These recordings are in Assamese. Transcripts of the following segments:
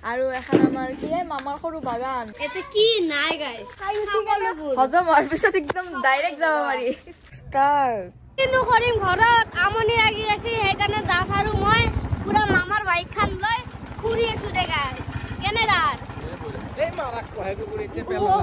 আৰু এখন আমাৰ কি মামাৰ সৰু বাগান এতে কি নাই গাইস হজম হোৱাৰ পিছত একদম ডাইৰেক্ট যাব পাৰি ষ্টাৰ্ট কিন্তু কৰিম ঘৰত আমনি লাগি আছে সেইকাৰণে দাস আৰু মই পুৰা মামাৰ বাইক খান লৈ ফুৰি আছো দে গাইস কেনে দাস এই মাৰাক কহে গুৰি তে পেলা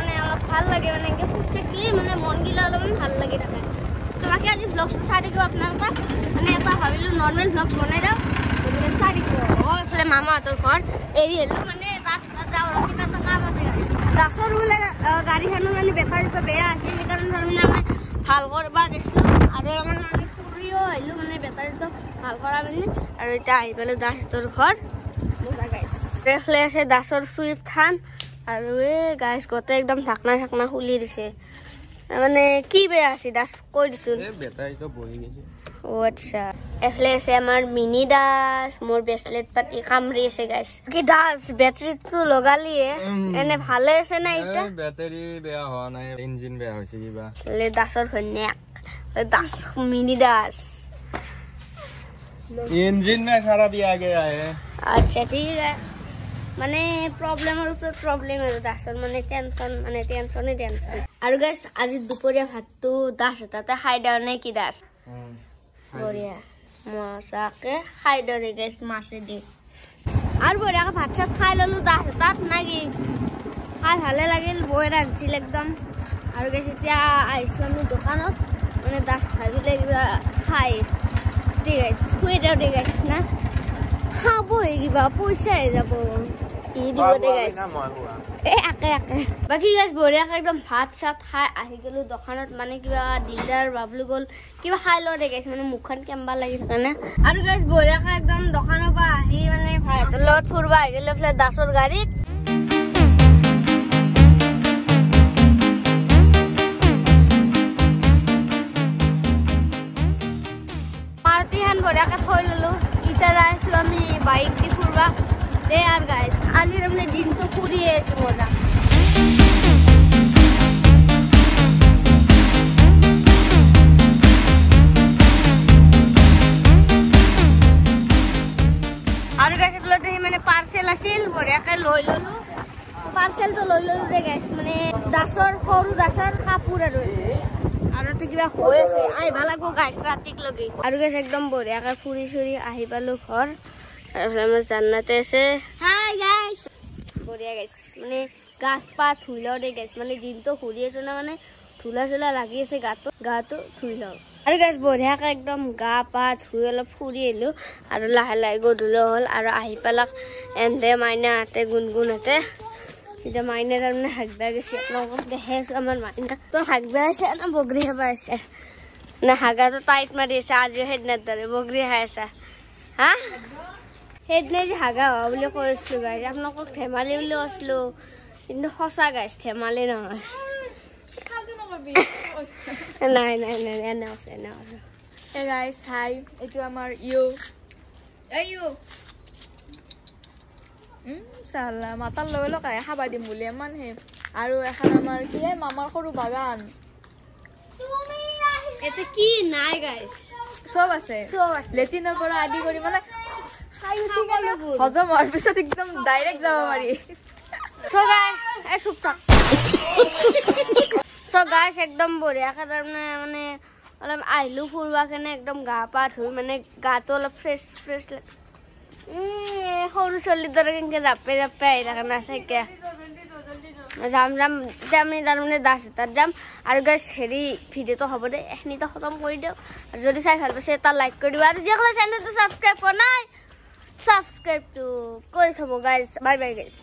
নাই ভাল লাগে মানে কি ফুটকি মানে মন গিলা অলপমান ভাল লাগি থাকে তো বাকি আজি ব্লগটো চাই থাকিব আপোনালোকে মানে এটা ভাবিলো নৰ্মেল ব্লগ বনাই দাও চাই থাকিব এইফালে মামাহঁতৰ ঘৰ এৰি আহিলো মানে ৰাস্তাত যাওঁ ৰাস্তাত কাম আছে দাসৰ বোলে গাড়ীখনৰ মানে বেটাৰীটো বেয়া আছে সেইকাৰণে তাৰমানে আমি ভাল কৰিব গৈছিলোঁ আৰু মানে আমি ফুৰিও আহিলোঁ মানে বেটাৰীটো ভাল কৰা মানে আৰু এতিয়া আহি পেলাই দাসহঁতৰ ঘৰ মজা গাইছ এইফালে আছে দাসৰ চুইফ্ট খান আৰু এই গাইছ গোটেই একদম ঢাকনা ঢাকনা খুলি দিছে মানে কি বেয়া আছে দাস কৈ দিছোঁ বেটাৰীটো বহি গৈছে ও আচ্ছা এফলে আছে আমাৰ মিনি দাস মোৰ ব্ৰেসলেট পাতি কামৰি আছে গাইছ কি দাস বেটাৰীটো লগালিয়ে এনে ভালে আছে না এটা বেটাৰী বেয়া হোৱা নাই ইঞ্জিন বেয়া হৈছে কিবা লে দাসৰ ঘন্যাক दास मिनी दास इंजन में खराबी आ गया है अच्छा ठीक है माने प्रॉब्लम और ऊपर प्रॉब्लम है दासर माने टेंशन ही टेंशन और गाइस आज दुपरिया भातটো दास তাতে খাই দাও নে কি দাস বঢ়িয়া মজাকে খাই দাও রে গাইস মাছে দি আর বঢ়িয়াকে ভাত চাত খাই ললো দাস তাত নাকি খাই ভালে লাগিল বই ৰাখিছিল একদম আৰু গাইস এতিয়া আইছো আমি দোকানত মানে দাস ভাবিলে কিবা খাই দি গাইস খুই দাও দি গাইস না খাব কিবা পইচা যাব ই দিব দে গাইস এ আকে আকে বাকি গাইস বঢ়িয়াকে একদম ভাত চাত খাই আহি গলো দোকানত মানে কিবা ডিলাৰ বাবলু গল কিবা খাই ল দে গাইস মানে মুখখন কেম্বা লাগি থাকে না আৰু গাইস বঢ়িয়াকে একদম দোকানৰ পৰা আহি মানে ভাত লগত ফুৰবা আহি গলো ফলে দাসৰ গাড়ীত বঢ়িয়াকে থৈ ললো এতিয়া যাইছো আমি বাইক দি ফুৰবা দে আৰু গাইস আজি মানে দিনটো ফুৰি আছো মজা আৰু গাইস এগুলোতে মানে পাৰ্সেল আছিল বঢ়িয়াকে লৈ ললো পাৰ্সেলটো লৈ ললো দে গাইস মানে দাসৰ সৰু দাসৰ কাপোৰ আৰু তো কিবা হৈ আছে আইবা লাগব গাইস ৰাতিক লগি আৰু গাইস একদম বঢ়িয়াকে ফুৰি চুৰি আহি পালো ঘৰ আৰু আমাৰ জান্নাতে আছে হাই গাইস বঢ়িয়া গাইস মানে গাছ পাত ধুইলো দে গাইস মানে দিনটো ঘূৰি আছো না মানে ধুলা চুলা লাগি আছে গাটো ধুই লওঁ আৰু গাইস বঢ়িয়াকে একদম গা পা ধুই অলপ ফুৰি আহিলো আৰু লাহে লাহে গধূলি হ'ল আৰু আহি পেলাক এন্দে মাইনাহঁতে গুণগুণহঁতে এটা মাইনে তাৰমানে হাগবা গৈছে আপোনালোকক দেখে আছো আমাৰ মাইনা তো হাগবা আছে না বগৰী খাবা আছে না হাগাটো টাইট মাৰি আছে আজি সেইদিনাৰ দৰে বগৰী খাই আছে হা সেইদিনা যে হাগা হোৱা বুলি কৈ আছিলো গাইছ আপোনালোকক ধেমালি বুলি কৈছিলো কিন্তু সঁচা গাইছ ধেমালি নহয় নাই নাই নাই এনে আছে এ গাইছ হাই এইটো আমাৰ ইউ চালা মাতাৰ লগে লগে খাবা দিম বুলি ইমান হে আৰু এখন আমাৰ কি মামাৰ সৰু বাগান এতে কি নাই গাইছ সব আছে লেটিনৰ পৰা আদি কৰি মানে খাই উঠি হজম হোৱাৰ পিছত একদম ডাইৰেক্ট যাব পাৰি গাইছ একদম বঢ়িয়াকে তাৰমানে মানে অলপ আহিলো ফুৰবা কাৰণে একদম গা পা ধুই মানে গাটো অলপ ফ্ৰেছ সৰু ছোৱালীৰ দৰে কেনেকে জাপে আহি থাকে নাচাইকে যাম আমি তাৰমানে দাস তাত যাম আৰু গাইছ হেৰি ভিডিঅ'টো হ'ব দে এইখিনিতে খতম কৰি দিওঁ আৰু যদি চাই ভাল পাইছে এটা লাইক কৰি দিব আৰু যিসকলে চেনেলটো ছাবস্ক্ৰাইব কৰা নাই ছাবস্ক্ৰাইবটো কৰি থ'ব গাইছ বাই বাই গাইছ